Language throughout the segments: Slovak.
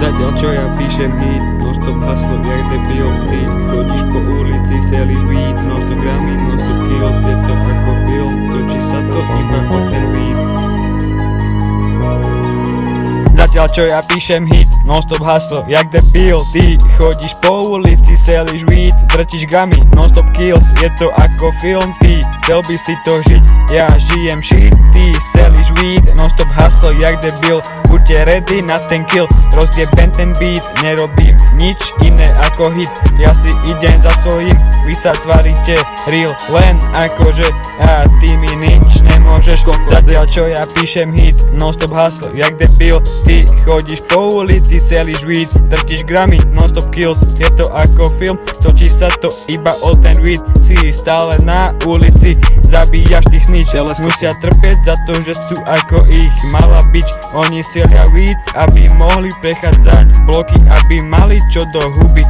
Zatiaľ čo ja píšem hit, non-stop haslo jak debil. Ty chodíš po ulici, selíš weed, non-stop gramy, non-stop kills. Je to ako film, točí sa to iba o ten beat. Zatiaľ čo ja píšem hit, non-stop haslo jak debil. Ty chodíš po ulici, selíš weed, drtíš gramy, non-stop kills. Je to ako film, ty chcel by si to žiť, ja žijem shit. Ty selíš weed, non-stop haslo jak debil. Buďte ready na ten kill, rozjebem ten beat. Nerobím nič iné ako hit, ja si idem za svojím. Vy sa tvaríte real, len akože a ty mi nič nemôžeš. Zatiaľ čo ja píšem hit, non-stop haslo jak debil. Ty chodíš po ulici, selíš weed, drtíš gramy, non-stop kills. Je to ako film, točí sa to iba o ten weed. Si stále na ulici, zabíjaš tých snitch. Musia trpieť za to, že sú ako ich malá bitch. Oni selia weed, aby mohli prechádzať bloky, aby mali čo do huby.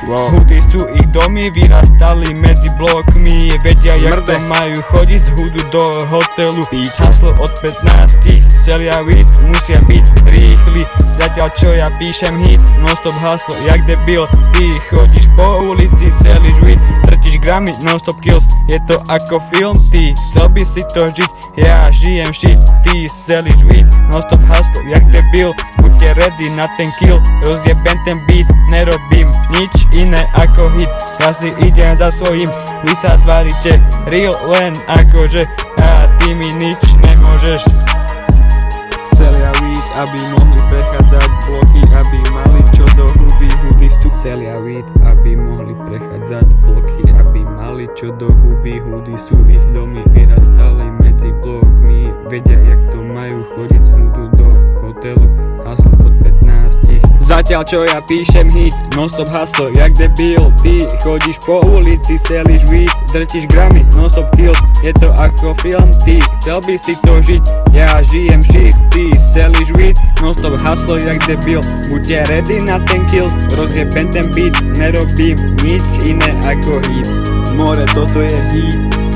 Hudy sú ich domy, vyrastali medzi blokmi. Vedia jak to majú chodiť z hudu do hotelu. Haslo od 15, selia weed, musia byť rýchli. Zatiaľ čo ja píšem hit, non-stop haslo jak debil. Ty chodíš po ulici, selíš weed, drtíš gramy, non-stop kills. Je to ako film, ty chcel by si to žiť, ja žijem shit. Ty selíš weed, non-stop haslo jak debil. Buďte ready na ten kill, rozjebem ten beat. Nerobím nič iné ako hit, ja si idem za svojím. Vy sa tvárite real, len akože a ty mi nič nemôžeš. Selia weed, aby mohli prechádzať bloky, aby mali čo do huby. Hudy sú selia weed, aby mohli prechádzať bloky, aby mali čo do huby. Hudy sú ich domy, vyrastali medzi blokmi. Vedia jak to majú chodiť z hudu do hotelu. Haslo od 15. Zatiaľ čo ja píšem hit, non-stop haslo jak debil. Ty chodíš po ulici, selíš weed, drtíš gramy, non-stop kills. Je to ako film, ty chcel by si to žiť, ja žijem shit. Ty selíš weed, non-stop haslo jak debil. Buďte ready na ten kill, rozjebem ten beat. Nerobím nič iné ako hit. More, toto je hit.